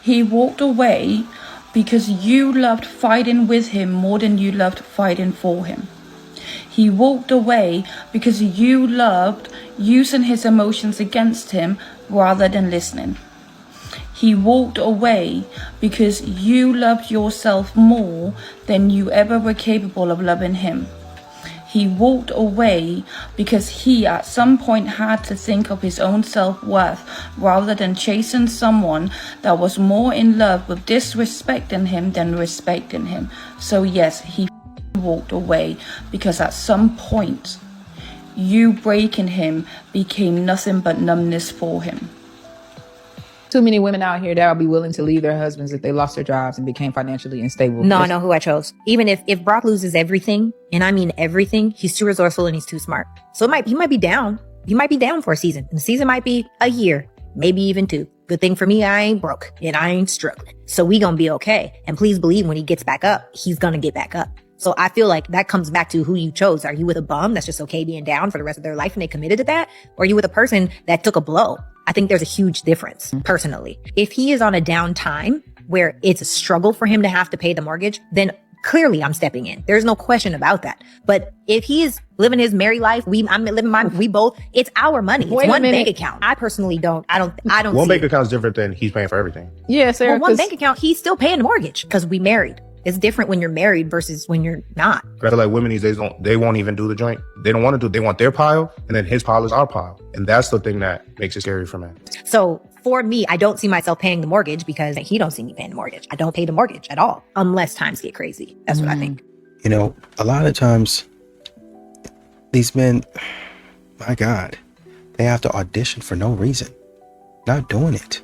He walked away because you loved fighting with him more than you loved fighting for him. He walked away because you loved using his emotions against him rather than listening. He walked away because you loved yourself more than you ever were capable of loving him. He walked away because he at some point had to think of his own self-worth rather than chasing someone that was more in love with disrespecting him than respecting him. So yes, he walked away because at some point you breaking him became nothing but numbness for him. Too many women out here that would be willing to leave their husbands if they lost their jobs and became financially unstable. No, I know who I chose. Even if Brock loses everything, and I mean everything, he's too resourceful and he's too smart. So he might be down. He might be down for a season. And the season might be a year, maybe even 2. Good thing for me, I ain't broke and I ain't struggling. So we gonna be okay. And please believe when he gets back up, he's gonna get back up. So I feel like that comes back to who you chose. Are you with a bum that's just okay being down for the rest of their life and they committed to that? Or are you with a person that took a blow? I think there's a huge difference, personally. If he is on a down time where it's a struggle for him to have to pay the mortgage, then clearly I'm stepping in. There's no question about that. But if he is living his merry life, I'm living mine, we both, it's our money. It's one bank account. I personally I don't One bank account is different than he's paying for everything. Yeah, Sarah. Well, one bank account, he's still paying the mortgage because we married. It's different when you're married versus when you're not. I feel like women these days they won't even do the joint. They don't want to do it. They want their pile, and then his pile is our pile. And that's the thing that makes it scary for men. So for me, I don't see myself paying the mortgage because he don't see me paying the mortgage. I don't pay the mortgage at all unless times get crazy. That's what I think. You know, a lot of times these men, my God, they have to audition for no reason. Not doing it.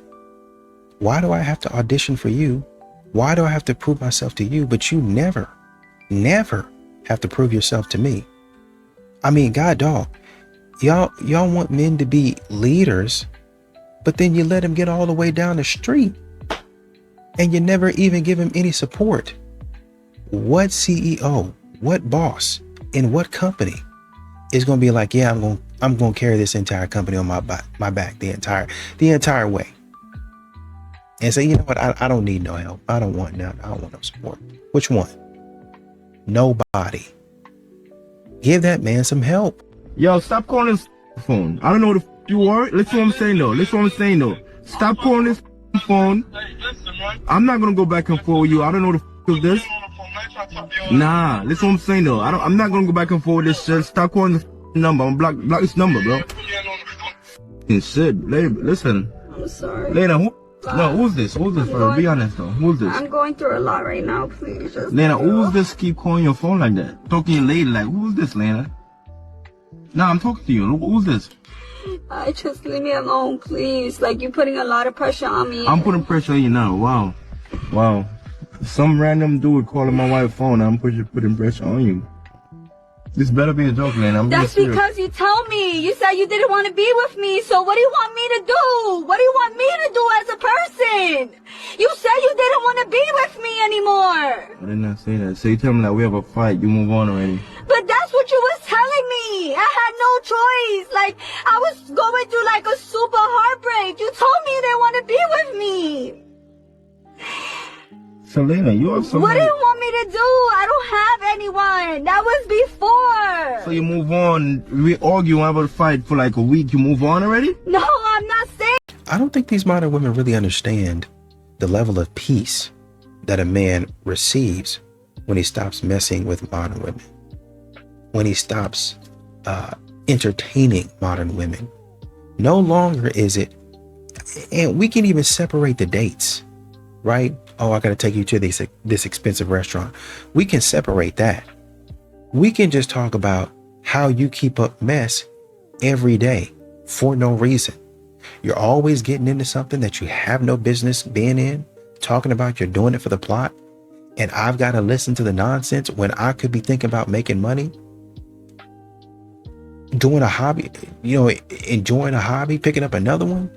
Why do I have to audition for you? Why do I have to prove myself to you? But you never have to prove yourself to me. I mean, God dog, y'all want men to be leaders, but then you let them get all the way down the street and you never even give him any support. What CEO, what boss in what company is going to be like, yeah, I'm going to carry this entire company on my back the entire way. And say, you know what, I don't need no help. I don't want no support. Which one? Nobody. Give that man some help. Yo, stop calling this phone. I don't know what the you are. Listen what I'm saying though. Stop calling this phone. I'm not gonna go back and forth with you. I don't know what the is this. Nah, listen what I'm saying though. I'm not gonna go back and forth with this shit. Stop calling this number. I'm block this number, bro. Shit, listen. I'm sorry. Lena, who's this? Bro? Be honest though. Who's this? I'm going through a lot right now. Please just. Lena, who's this? Keep calling your phone like that. Talking to your lady like, who's this, Lena? Nah, I'm talking to you. Who's this? I just leave me alone, please. Like you're putting a lot of pressure on me. I'm putting pressure on you now. Wow. Some random dude calling my wife's phone. I'm putting pressure on you. This better be a joke, Lena. That's because you told me. You said you didn't want to be with me. So what do you want me to do? What do you want me to do as a person? You said you didn't want to be with me anymore. I did not say that. So you tell me that we have a fight. You move on already. But that's what you was telling me. I had no choice. Like, I was going through like a super heartbreak. You told me you didn't want to be with me. So Lena, you are so. What do you want me to do? I don't have anyone. That was before. So you move on. We argue and have a fight for like a week. You move on already? No, I'm not saying. I don't think these modern women really understand the level of peace that a man receives when he stops messing with modern women. When he stops entertaining modern women. No longer is it, and we can even separate the dates, right? Oh, I got to take you to this expensive restaurant. We can separate that. We can just talk about how you keep up mess every day for no reason. You're always getting into something that you have no business being in, talking about you're doing it for the plot. And I've got to listen to the nonsense when I could be thinking about making money, doing a hobby, enjoying a hobby, picking up another one.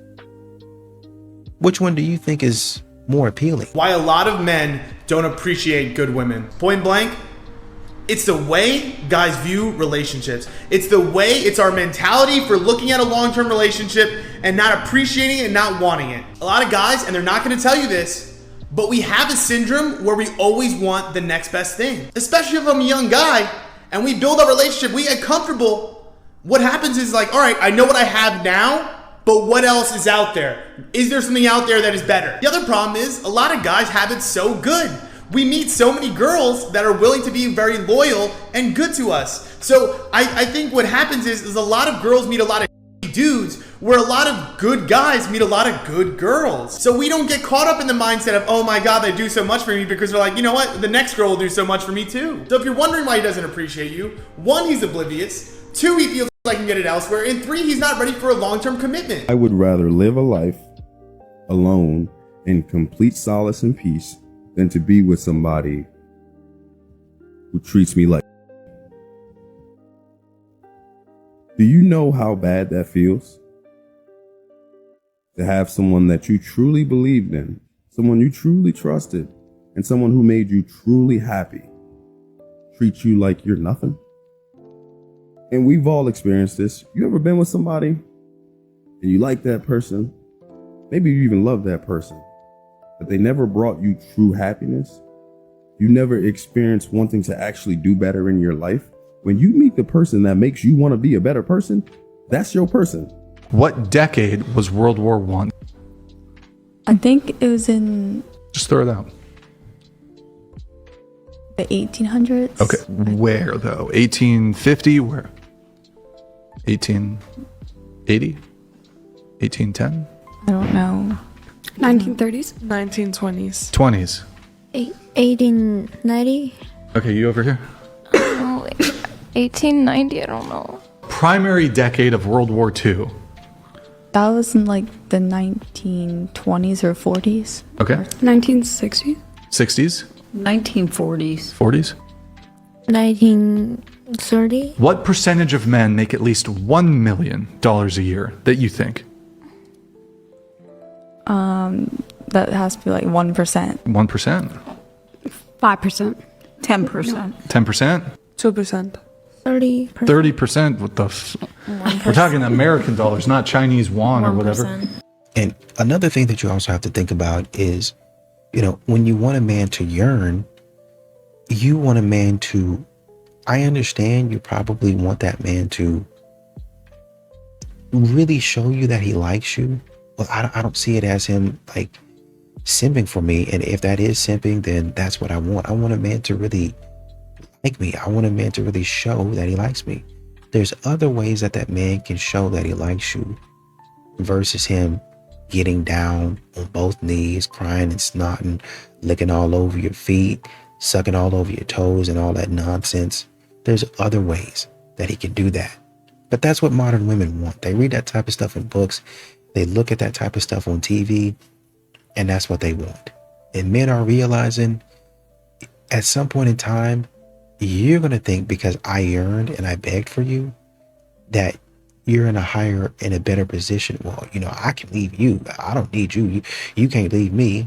Which one do you think is more appealing? Why a lot of men don't appreciate good women. Point blank, it's the way guys view relationships. It's our mentality for looking at a long-term relationship and not appreciating it and not wanting it. A lot of guys, and they're not gonna tell you this, but we have a syndrome where we always want the next best thing. Especially if I'm a young guy and we build a relationship, we get comfortable. What happens is like, all right, I know what I have now, but what else is out there? Is there something out there that is better? The other problem is a lot of guys have it so good. We meet so many girls that are willing to be very loyal and good to us. So I think what happens is a lot of girls meet a lot of dudes, where a lot of good guys meet a lot of good girls. So we don't get caught up in the mindset of, oh my God, they do so much for me, because we're like, you know what? The next girl will do so much for me too. So if you're wondering why he doesn't appreciate you, 1, he's oblivious. 2, he feels like he can get it elsewhere. And 3, he's not ready for a long-term commitment. I would rather live a life alone in complete solace and peace than to be with somebody who treats me like. Do you know how bad that feels? To have someone that you truly believed in, someone you truly trusted, and someone who made you truly happy treat you like you're nothing? And we've all experienced this. You ever been with somebody and you like that person? Maybe you even love that person, but they never brought you true happiness. You never experienced wanting to actually do better in your life. When you meet the person that makes you want to be a better person, that's your person. What decade was World War I? I think it was in Just throw it out. the 1800s. Okay, where though? 1850? Where? 1880? 1810? I don't know. 1930s? 1920s. 20s? 1890? Okay, you over here? Oh, 1890, I don't know. Primary decade of World War II. That was in like the 1920s or 40s. Okay. 1960? 60s? 1940s. 40s? 1930? What percentage of men make at least $1 million a year that you think? That has to be like 1%. 1%? 5%. 10%. 10%? 2%. 30%. 30%? What the We're talking American dollars, not Chinese yuan or whatever. And another thing that you also have to think about is, you know, when you want a man to yearn, you want a man to, I understand you probably want that man to really show you that he likes you. Well, I don't see it as him like simping for me. And if that is simping, then that's what I want. I want a man to really like me. I want a man to really show that he likes me. There's other ways that that man can show that he likes you versus him getting down on both knees, crying and snotting, licking all over your feet, sucking all over your toes and all that nonsense. There's other ways that he can do that. But that's what modern women want. They read that type of stuff in books. They look at that type of stuff on TV, and that's what they want. And men are realizing at some point in time, you're going to think because I yearned and I begged for you that you're in a higher and a better position. Well, you know, I can leave you. I don't need you. You can't leave me.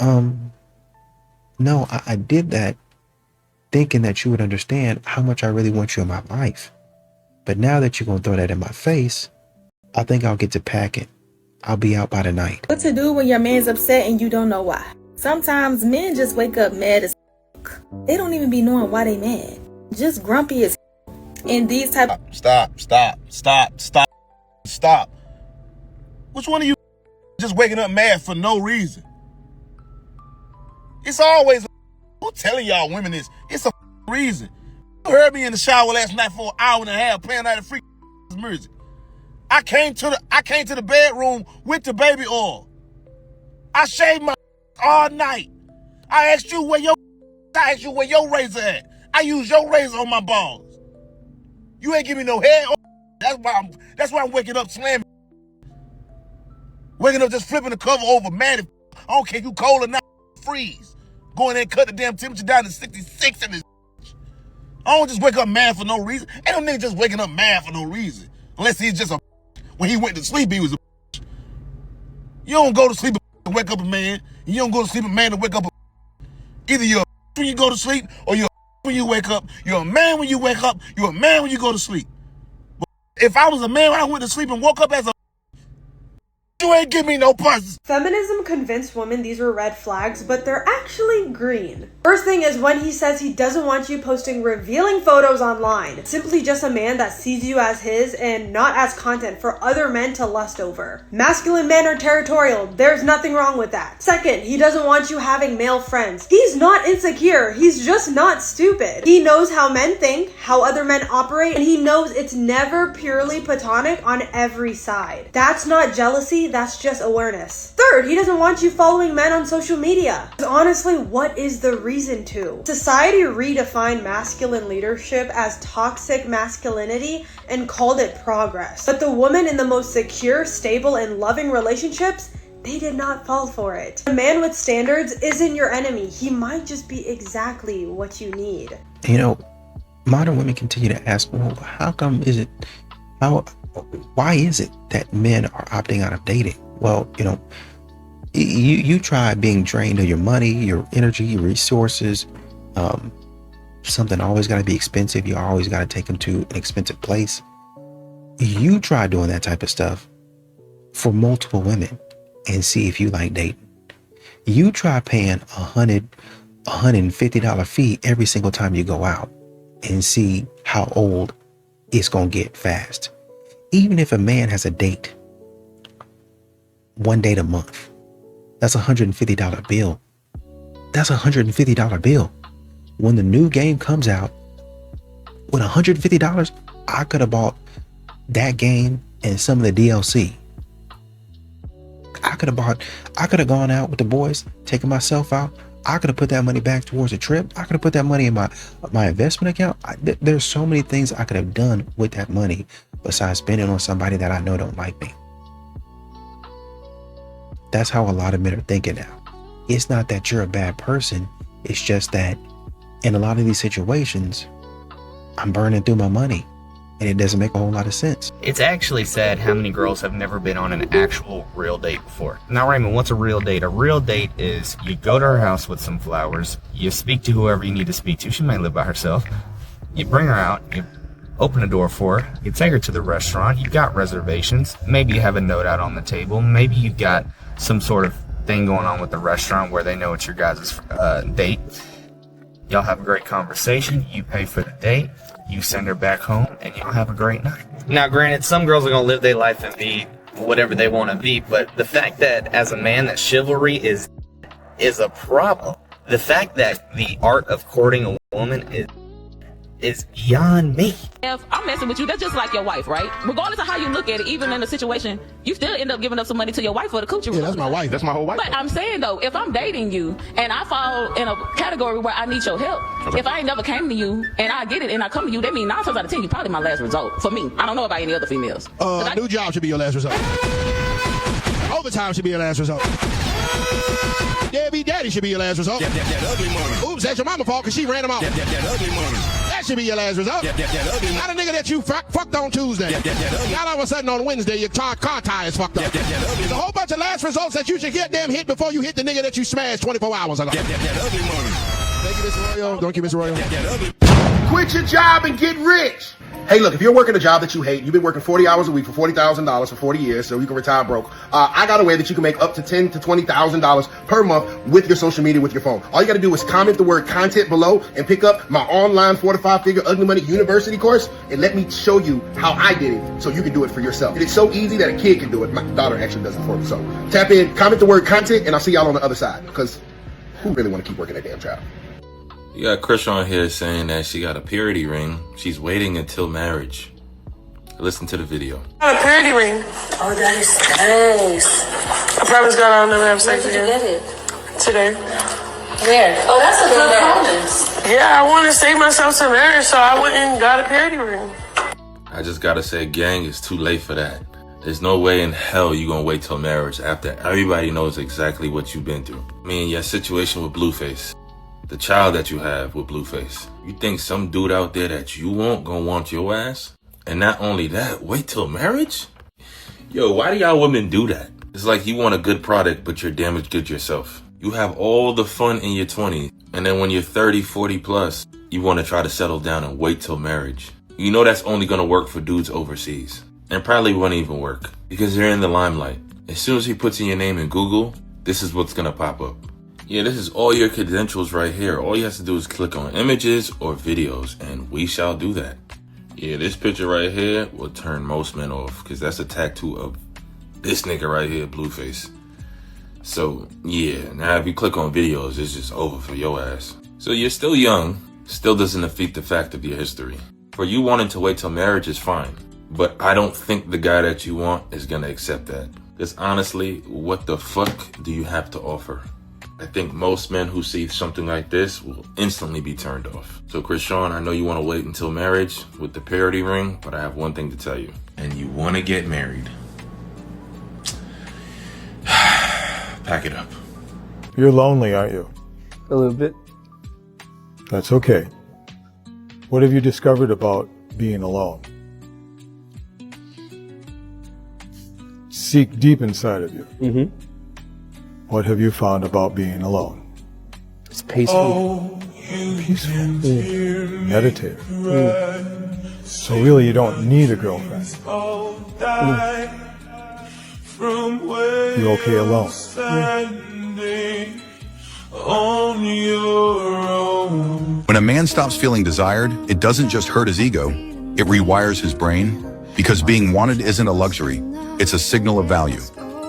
No, I did that thinking that you would understand how much I really want you in my life. But now that you're going to throw that in my face, I think I'll get to packing. I'll be out by the night. What to do when your man's upset and you don't know why? Sometimes men just wake up mad as f***. They don't even be knowing why they mad. Just grumpy as f***. And these type of... Stop. Which one of you just waking up mad for no reason? It's always who telling y'all women this? It's a reason. You heard me in the shower last night for an hour and a half playing that freak music. I came to the bedroom with the baby oil. I shaved my all night. I asked you where your razor at. I used your razor on my balls. You ain't give me no head. That's why I'm waking up slamming. Waking up just flipping the cover over, mad. I don't care if you cold or not. Freeze. Go in there and cut the damn temperature down to 66 in this. I don't just wake up mad for no reason. Ain't no nigga just waking up mad for no reason. Unless he's just a when he went to sleep, he was a You don't go to sleep and wake up a man. And you don't go to sleep a man to wake up a Either you're a when you go to sleep or you're a when you wake up. You're a man when you wake up. You're a man when you go to sleep. But if I was a man when I went to sleep and woke up as a You ain't give me no pussy. Feminism convinced women these were red flags, but they're actually green. First thing is when he says he doesn't want you posting revealing photos online. It's simply just a man that sees you as his and not as content for other men to lust over. Masculine men are territorial. There's nothing wrong with that. Second, he doesn't want you having male friends. He's not insecure. He's just not stupid. He knows how men think, how other men operate, and he knows it's never purely platonic on every side. That's not jealousy. That's just awareness. Third, he doesn't want you following men on social media. Honestly, what is the reason to? Society redefined masculine leadership as toxic masculinity and called it progress. But the woman in the most secure, stable, and loving relationships, they did not fall for it. A man with standards isn't your enemy. He might just be exactly what you need. You know, modern women continue to ask, well, how come is it, why is it that men are opting out of dating? Well, you know, you try being drained of your money, your energy, your resources. Something always got to be expensive. You always got to take them to an expensive place. You try doing that type of stuff for multiple women and see if you like dating. You try paying $150 fee every single time you go out and see how old it's going to get fast. Even if a man has a date, one date a month, that's a $150 bill. That's a $150 bill. When the new game comes out, with $150, I could have bought that game and some of the DLC. I could have gone out with the boys, taken myself out. I could have put that money back towards a trip. I could have put that money in my investment account. There's so many things I could have done with that money besides spending on somebody that I know don't like me. That's how a lot of men are thinking now. It's not that you're a bad person. It's just that in a lot of these situations, I'm burning through my money and it doesn't make a whole lot of sense. It's actually sad how many girls have never been on an actual real date before. Now, Raymond, what's a real date? A real date is you go to her house with some flowers, you speak to whoever you need to speak to. She might live by herself. You bring her out, you open a door for her, you take her to the restaurant, you've got reservations, maybe you have a note out on the table, maybe you've got some sort of thing going on with the restaurant where they know it's your guys' date. Y'all have a great conversation, you pay for the date, you send her back home, and y'all have a great night. Now, granted, some girls are going to live their life and be whatever they want to be, but the fact that as a man that chivalry is a problem. The fact that the art of courting a woman is beyond me. If I'm messing with you, that's just like your wife, right? Regardless of how you look at it, even in a situation, you still end up giving up some money to your wife for the coochie. Yeah, that's my wife. That's my whole wife. But I'm saying though, if I'm dating you and I fall in a category where I need your help, if I ain't never came to you and I get it and I come to you, that means 9 times out of 10 you probably my last result for me. I don't know about any other females. New job should be your last result. Overtime should be your last result. Deadbeat daddy should be your last result. That ugly money. Oops, that's your mama fault because she ran him out. That ugly money. That should be your last result. That ugly money. Not a nigga that you fucked on Tuesday. Not all of a sudden on Wednesday your car tire is fucked up. There's a whole bunch of last results that you should get them hit before you hit the nigga that you smashed 24 hours ago. That ugly money. Thank you, Mr. Royal. Don't you, Mr. Royal. Quit your job and get rich. Hey, look, if you're working a job that you hate, you've been working 40 hours a week for $40,000 for 40 years so you can retire broke. I got a way that you can make up to $10,000 to $20,000 per month with your social media, with your phone. All you got to do is comment the word content below and pick up my online 4 to 5 figure Ugly Money University course and let me show you how I did it so you can do it for yourself. It's so easy that a kid can do it. My daughter actually does it for me. So tap in, comment the word content, and I'll see y'all on the other side because who really want to keep working a damn job? You got Chris on here saying that she got a purity ring. She's waiting until marriage. Listen to the video. I got a purity ring. Oh, that is nice. I promise God I'll never have sex again. Where did you get it? Today. Where? Oh, that's a good promise. Yeah, I want to save myself to marriage, so I went and got a purity ring. I just gotta say, gang, it's too late for that. There's no way in hell you gonna wait till marriage after everybody knows exactly what you've been through. I mean, your situation with Blueface. The child that you have with Blueface. You think some dude out there that you want gonna want your ass? And not only that, wait till marriage? Yo, why do y'all women do that? It's like you want a good product, but you're damaged good yourself. You have all the fun in your 20s, and then when you're 30, 40 plus, you want to try to settle down and wait till marriage. You know that's only gonna work for dudes overseas. And probably won't even work, because they're in the limelight. As soon as he puts in your name in Google, this is what's gonna pop up. Yeah, this is all your credentials right here. All you have to do is click on images or videos, and we shall do that. Yeah, this picture right here will turn most men off, because that's a tattoo of this nigga right here, Blueface. So, yeah, now if you click on videos, it's just over for your ass. So you're still young, still doesn't defeat the fact of your history. For you wanting to wait till marriage is fine, but I don't think the guy that you want is gonna accept that. Because honestly, what the fuck do you have to offer? I think most men who see something like this will instantly be turned off. So Chrisean, I know you want to wait until marriage with the purity ring, but I have one thing to tell you. And you want to get married. Pack it up. You're lonely, aren't you? A little bit. That's okay. What have you discovered about being alone? Seek deep inside of you. Mm-hmm. What have you found about being alone? It's peaceful. Peaceful. Meditative. So really you don't need a girlfriend. You're okay alone. When a man stops feeling desired, it doesn't just hurt his ego, it rewires his brain, because being wanted isn't a luxury, it's a signal of value.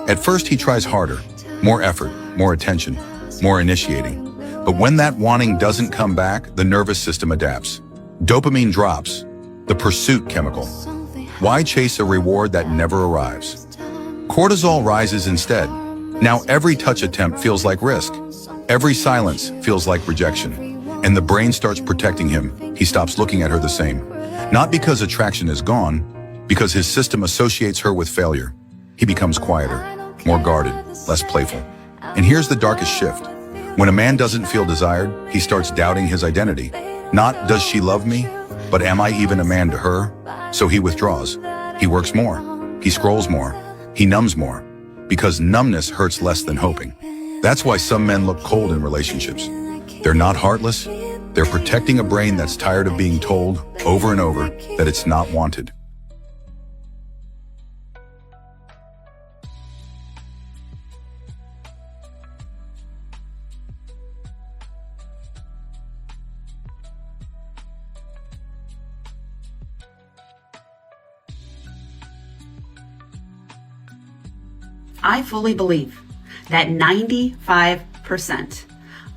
At first he tries harder, more effort, more attention, more initiating. But when that wanting doesn't come back, the nervous system adapts. Dopamine drops, the pursuit chemical. Why chase a reward that never arrives? Cortisol rises instead. Now every touch attempt feels like risk. Every silence feels like rejection. And the brain starts protecting him. He stops looking at her the same. Not because attraction is gone, because his system associates her with failure. He becomes quieter, more guarded, less playful. And here's the darkest shift. When a man doesn't feel desired, he starts doubting his identity. Not, does she love me? But am I even a man to her? So he withdraws. He works more. He scrolls more. He numbs more. Because numbness hurts less than hoping. That's why some men look cold in relationships. They're not heartless. They're protecting a brain that's tired of being told over and over that it's not wanted. I fully believe that 95%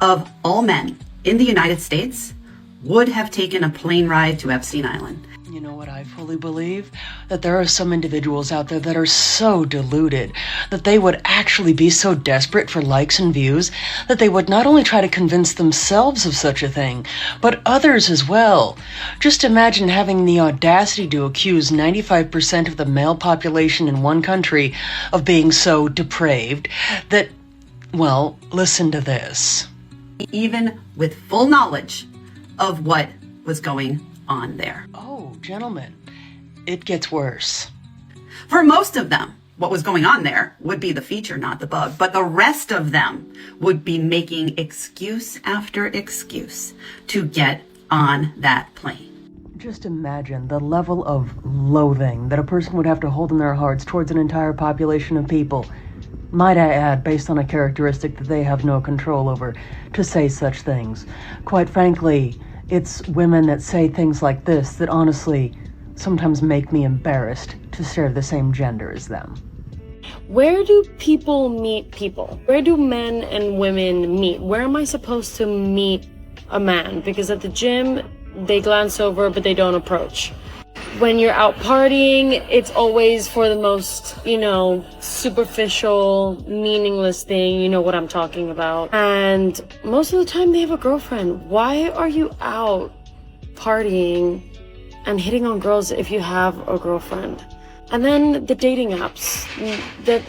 of all men in the United States would have taken a plane ride to Epstein Island. You know what I fully believe? That there are some individuals out there that are so deluded that they would actually be so desperate for likes and views that they would not only try to convince themselves of such a thing, but others as well. Just imagine having the audacity to accuse 95% of the male population in one country of being so depraved that, well, listen to this. Even with full knowledge of what was going on there. Oh, gentlemen, it gets worse. For most of them, what was going on there would be the feature, not the bug. But the rest of them would be making excuse after excuse to get on that plane. Just imagine the level of loathing that a person would have to hold in their hearts towards an entire population of people. Might I add, based on a characteristic that they have no control over, to say such things. Quite frankly, it's women that say things like this that honestly sometimes make me embarrassed to share the same gender as them. Where do people meet people? Where do men and women meet? Where am I supposed to meet a man? Because at the gym, they glance over, but they don't approach. When you're out partying, it's always for the most, superficial, meaningless thing. You know what I'm talking about. And most of the time they have a girlfriend. Why are you out partying and hitting on girls if you have a girlfriend? And then the dating apps, that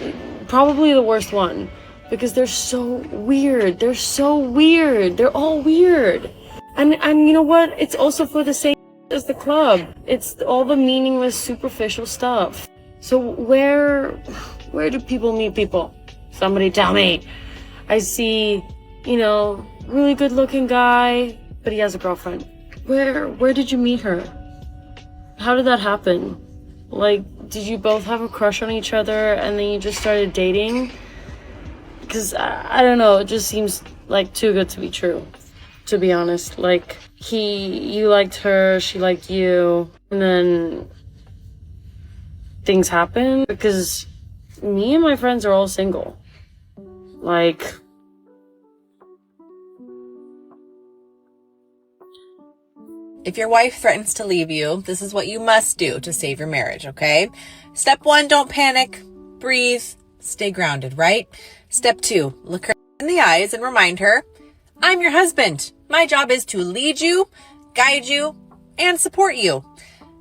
probably the worst one, because they're so weird. They're so weird. They're all weird. And you know what? It's also for the same as the club. It's all the meaningless, superficial stuff. So where do people meet people? Somebody tell me. I see, really good looking guy, but he has a girlfriend. Where did you meet her? How did that happen? Like, did you both have a crush on each other and then you just started dating? Because I don't know, it just seems like too good to be true, to be honest. Like, you liked her, she liked you, and then things happen. Because me and my friends are all single. Like, if your wife threatens to leave you, this is what you must do to save your marriage, okay? Step 1, don't panic. Breathe. Stay grounded, right? Step 2, look her in the eyes and remind her, I'm your husband. My job is to lead you, guide you, and support you.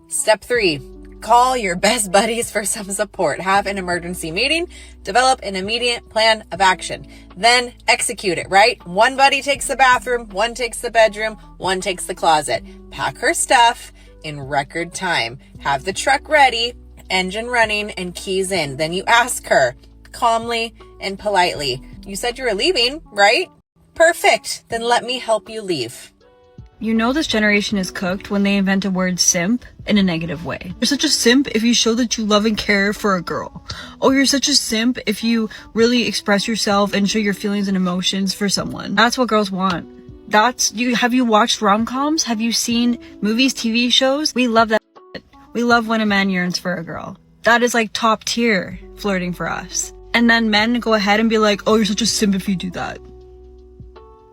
Step 3, call your best buddies for some support. Have an emergency meeting. Develop an immediate plan of action. Then execute it, right? One buddy takes the bathroom, one takes the bedroom, one takes the closet. Pack her stuff in record time. Have the truck ready, engine running, and keys in. Then you ask her calmly and politely, you said you were leaving, right? Perfect. Then let me help you leave. You know this generation is cooked when they invent a word simp in a negative way. You're such a simp if you show that you love and care for a girl. Oh, you're such a simp if you really express yourself and show your feelings and emotions for someone. That's what girls want. Have you watched rom-coms? Have you seen movies, TV shows? We love that. We love when a man yearns for a girl. That is like top tier flirting for us. And then men go ahead and be like, oh, you're such a simp if you do that.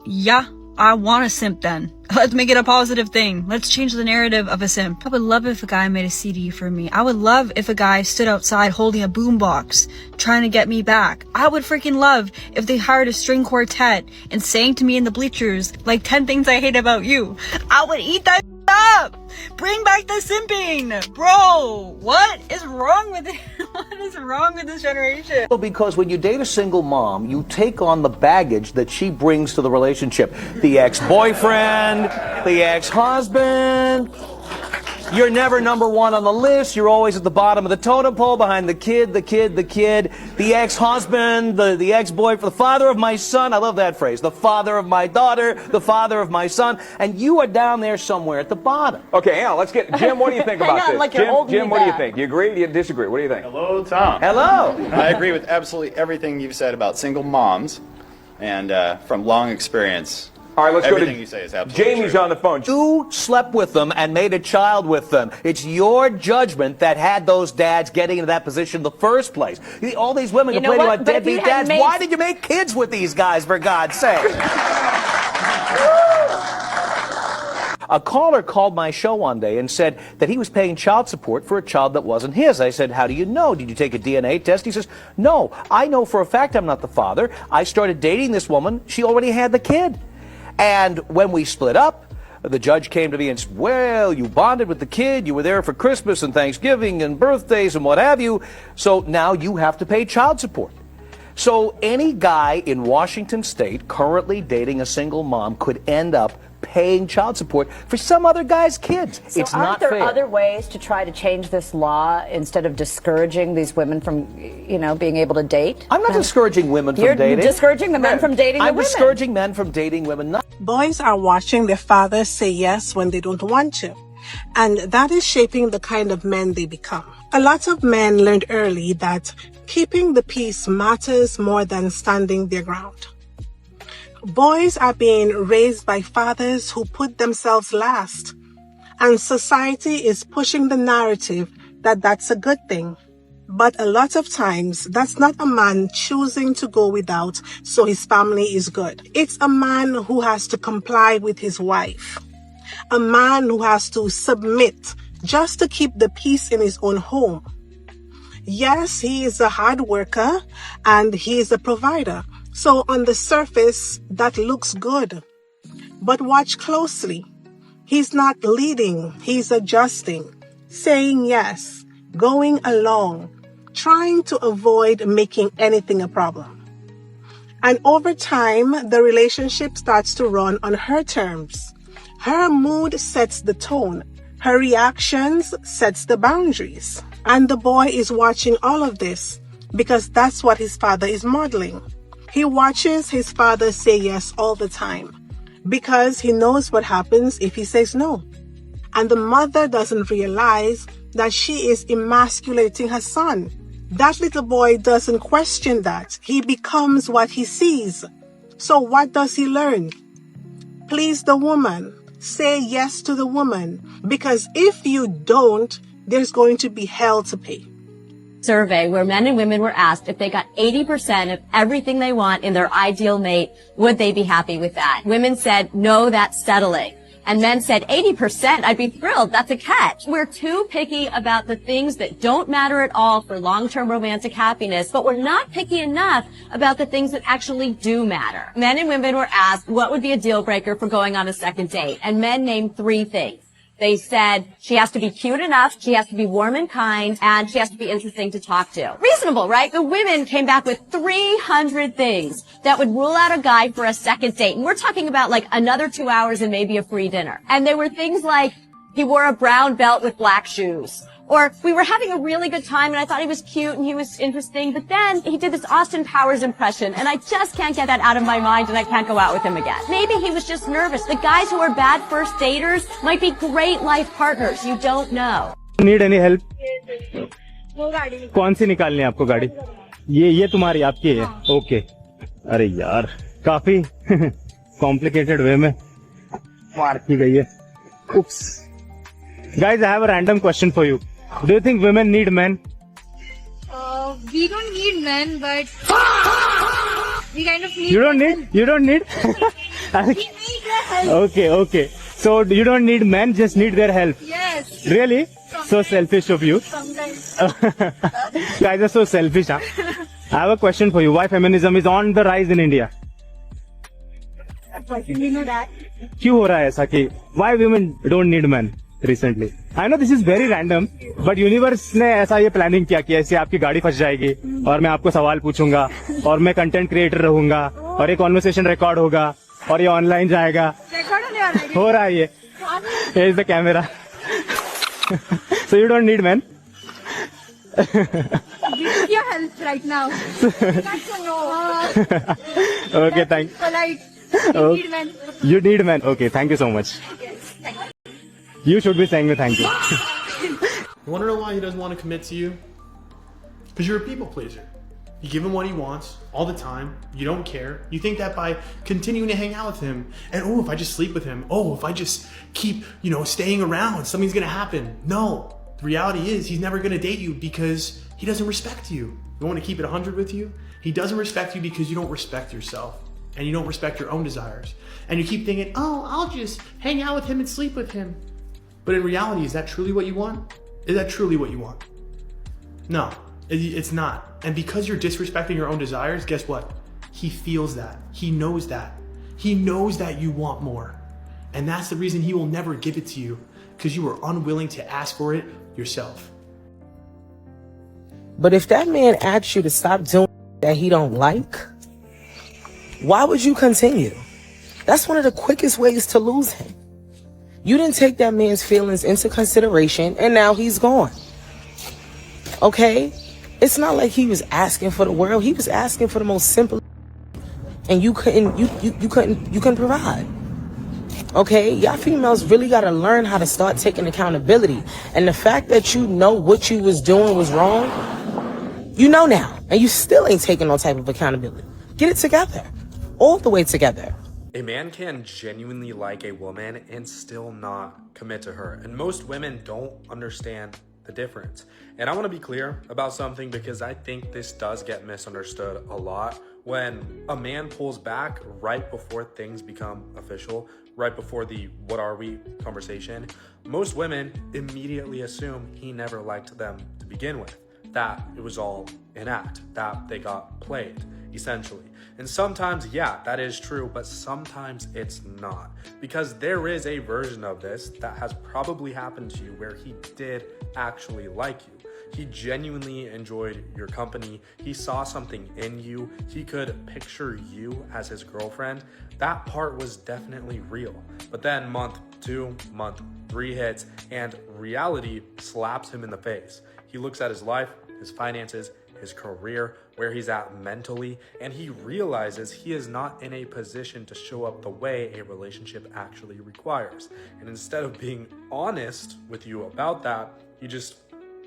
Yeah, I want a simp then. Let's make it a positive thing. Let's change the narrative of a simp. I would love if a guy made a CD for me. I would love if a guy stood outside holding a boombox, trying to get me back. I would freaking love if they hired a string quartet and sang to me in the bleachers like 10 things I hate about you. I would eat that up. Bring back the simping. Bro, what is wrong with it? What is wrong with this generation? Well, because when you date a single mom, you take on the baggage that she brings to the relationship. The ex-boyfriend, the ex-husband. You're never number one on the list. You're always at the bottom of the totem pole behind the kid, the ex-husband, the ex-boyfriend, the father of my son. I love that phrase. The father of my daughter, the father of my son. And you are down there somewhere at the bottom. Okay, now let's get Jim. What do you think about this? Like Jim, what do you think? You agree? Do you disagree? What do you think? Hello, Tom. Hello. I agree with absolutely everything you've said about single moms, and from long experience. All right, let's everything go to you say is absolutely Jamie's true. on the phone. You slept with them and made a child with them. It's your judgment that had those dads getting into that position in the first place. All these women complaining about deadbeat dads. Why did you make kids with these guys, for God's sake? A caller called my show one day and said that he was paying child support for a child that wasn't his. I said, how do you know? Did you take a DNA test? He says, no, I know for a fact I'm not the father. I started dating this woman. She already had the kid. And when we split up, the judge came to me and said, well, you bonded with the kid. You were there for Christmas and Thanksgiving and birthdays and what have you. So now you have to pay child support. So any guy in Washington State currently dating a single mom could end up paying child support for some other guy's kids. So it's aren't not there fair. other ways to try to change this law instead of discouraging these women from, being able to date? I'm not discouraging women from You're dating. discouraging the men from dating the I'm women. discouraging men from dating women. Boys are watching their fathers say yes when they don't want to, and that is shaping the kind of men they become. A lot of men learned early that keeping the peace matters more than standing their ground. Boys are being raised by fathers who put themselves last, and society is pushing the narrative that that's a good thing. But a lot of times, that's not a man choosing to go without so his family is good. It's a man who has to comply with his wife. A man who has to submit just to keep the peace in his own home. Yes, he is a hard worker and he is a provider. So on the surface, that looks good. But watch closely. He's not leading, he's adjusting, saying yes, going along, trying to avoid making anything a problem. And over time, the relationship starts to run on her terms. Her mood sets the tone. Her reactions sets the boundaries. And the boy is watching all of this because that's what his father is modeling. He watches his father say yes all the time because he knows what happens if he says no. and the mother doesn't realize that she is emasculating her son. That little boy doesn't question that. He becomes what he sees. So what does he learn? Please the woman. Say yes to the woman. Because if you don't, there's going to be hell to pay. Survey where men and women were asked if they got 80% of everything they want in their ideal mate, would they be happy with that? Women said, no, that's settling. And men said, 80%, I'd be thrilled. That's a catch. We're too picky about the things that don't matter at all for long-term romantic happiness, but we're not picky enough about the things that actually do matter. Men and women were asked what would be a deal breaker for going on a second date, and men named 3 things. They said she has to be cute enough, she has to be warm and kind, and she has to be interesting to talk to. Reasonable, right? The women came back with 300 things that would rule out a guy for a second date. And we're talking about like another 2 hours and maybe a free dinner. And there were things like he wore a brown belt with black shoes. Or we were having a really good time and I thought he was cute and he was interesting, but then he did this Austin Powers impression and I just can't get that out of my mind and I can't go out with him again. Maybe he was just nervous. The guys who are bad first daters might be great life partners. You don't know. Need any help? कौन सी निकालनी है आपको गाड़ी? ये तुम्हारी आपकी है? Okay. अरे यार, काफी complicated way में मार की गई है. Oops. Guys, I have a random question for you. Do you think women need men? We don't need men, but we kind of need. You don't need? You don't need? We need their help. Okay. So you don't need men, just need their help. Yes. Really? Sometimes. So selfish of you. Sometimes. Guys are so selfish, huh? I have a question for you. Why feminism is on the rise in India? We know that. क्यों हो रहा है ऐसा कि why women don't need men? Recently. I know this is very random, but universe ने ऐसा ये planning किया कि ऐसे आपकी गाड़ी फंस जाएगी और मैं आपको सवाल पूछूंगा और मैं कंटेंट क्रिएटर रहूंगा और ये कॉन्वर्सेशन रिकॉर्ड होगा और ये ऑनलाइन जाएगा. हो रहा है ये. Here is the camera. So you don't need men. We need your help right now. Okay, thanks. Polite. Oh. We need men. You need men. Okay, thank you so much. You should be saying me thank you. You want to know why he doesn't want to commit to you? Because you're a people pleaser. You give him what he wants all the time. You don't care. You think that by continuing to hang out with him and, oh, if I just sleep with him, oh, if I just keep, staying around, something's going to happen. No. The reality is he's never going to date you because he doesn't respect you. You want to keep it 100 with you? He doesn't respect you because you don't respect yourself. And you don't respect your own desires. And you keep thinking, oh, I'll just hang out with him and sleep with him. But in reality, is that truly what you want? Is that truly what you want? No, it's not. And because you're disrespecting your own desires, guess what? He feels that. He knows that. He knows that you want more. And that's the reason he will never give it to you, because you were unwilling to ask for it yourself. But if that man asks you to stop doing that he don't like, why would you continue? That's one of the quickest ways to lose him. You didn't take that man's feelings into consideration and now he's gone. Okay? It's not like he was asking for the world. He was asking for the most simple, and you couldn't provide. Okay? Y'all females really gotta learn how to start taking accountability. And the fact that you know what you was doing was wrong, you know now, and you still ain't taking no type of accountability. Get it together. All the way together. A man can genuinely like a woman and still not commit to her. And most women don't understand the difference. And I want to be clear about something because I think this does get misunderstood a lot. When a man pulls back right before things become official, right before the what are we conversation, most women immediately assume he never liked them to begin with. That it was all an act, that they got played, essentially. And sometimes, yeah, that is true, but sometimes it's not. Because there is a version of this that has probably happened to you where he did actually like you. He genuinely enjoyed your company. He saw something in you. He could picture you as his girlfriend. That part was definitely real. But then month 2, month 3 hits, and reality slaps him in the face. He looks at his life, his finances, his career, where he's at mentally, and he realizes he is not in a position to show up the way a relationship actually requires. And instead of being honest with you about that, he just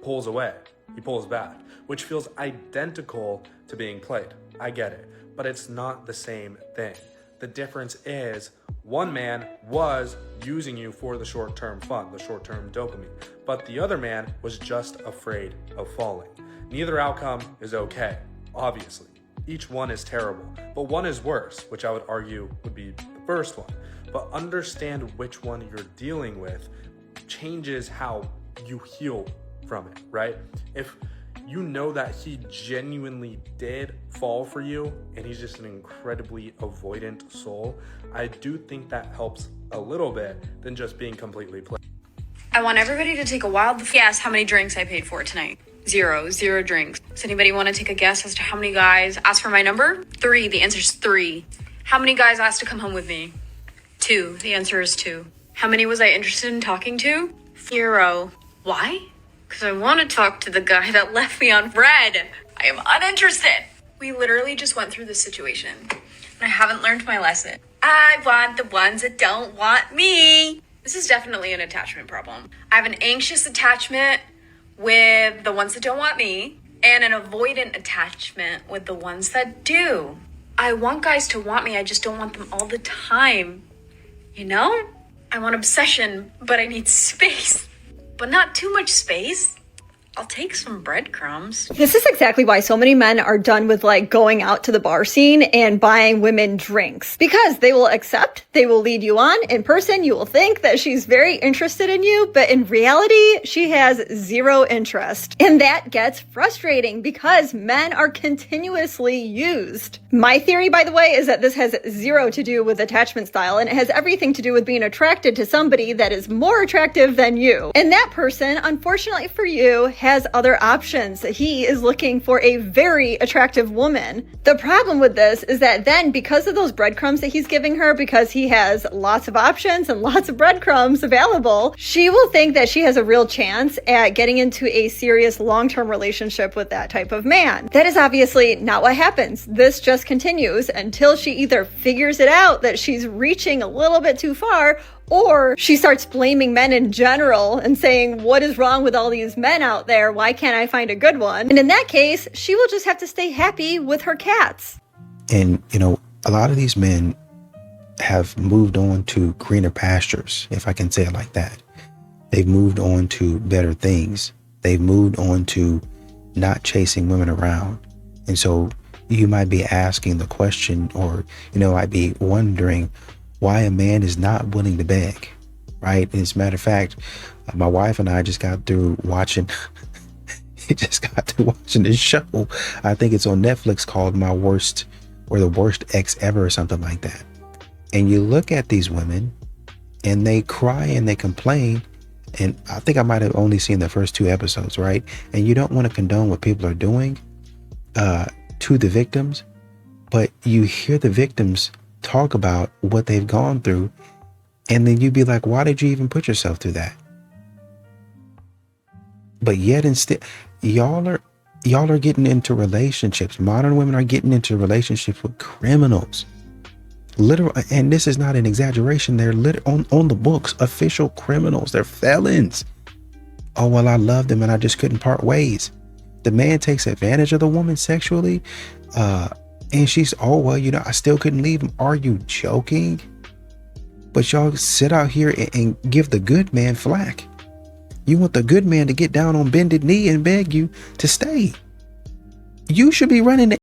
pulls away. He pulls back, which feels identical to being played. I get it, but it's not the same thing. The difference is one man was using you for the short-term fun, the short-term dopamine, but the other man was just afraid of falling. Neither outcome is okay, obviously. Each one is terrible, but one is worse, which I would argue would be the first one. But understand which one you're dealing with changes how you heal from it, right? If you know that he genuinely did fall for you and he's just an incredibly avoidant soul, I do think that helps a little bit than just being completely played. I want everybody to take a wild guess how many drinks I paid for tonight. Zero drinks. Does anybody want to take a guess as to how many guys asked for my number? 3. The answer is 3. How many guys asked to come home with me? 2. The answer is 2. How many was I interested in talking to? 0. Why? Because I want to talk to the guy that left me on red. I am uninterested. We literally just went through this situation, and I haven't learned my lesson. I want the ones that don't want me. This is definitely an attachment problem. I have an anxious attachment with the ones that don't want me, and an avoidant attachment with the ones that do. I want guys to want me, I just don't want them all the time. You know? I want obsession, but I need space. But not too much space. I'll take some breadcrumbs. This is exactly why so many men are done with like going out to the bar scene and buying women drinks, because they will accept, they will lead you on. In person, you will think that she's very interested in you, but in reality, she has 0 interest. And that gets frustrating because men are continuously used. My theory, by the way, is that this has 0 to do with attachment style, and it has everything to do with being attracted to somebody that is more attractive than you. And that person, unfortunately for you, has other options. He is looking for a very attractive woman. The problem with this is that then, because of those breadcrumbs that he's giving her, because he has lots of options and lots of breadcrumbs available, she will think that she has a real chance at getting into a serious long-term relationship with that type of man. That is obviously not what happens. This just continues until she either figures it out that she's reaching a little bit too far, or she starts blaming men in general and saying, what is wrong with all these men out there? Why can't I find a good one? And in that case, she will just have to stay happy with her cats. And, you know, a lot of these men have moved on to greener pastures, if I can say it like that. They've moved on to better things. They've moved on to not chasing women around. And so you might be asking the question, or, you know, I'd be wondering why a man is not willing to beg, right? And as a matter of fact, my wife and I just got through watching this show. I think it's on Netflix, called My Worst, or The Worst Ex Ever, or something like that. And you look at these women and they cry and they complain. And I think I might have only seen the first 2 episodes, right? And you don't want to condone what people are doing to the victims, but you hear the victims talk about what they've gone through, and then you'd be like, why did you even put yourself through that? But yet instead, y'all are getting into relationships. Modern women are getting into relationships with criminals. Literal, and this is not an exaggeration. They're on the books, official criminals. They're felons. Oh, well, I loved them and I just couldn't part ways. The man takes advantage of the woman sexually, and she's, oh, well, you know, I still couldn't leave him. Are you joking? But y'all sit out here and give the good man flack. You want the good man to get down on bended knee and beg you to stay. You should be running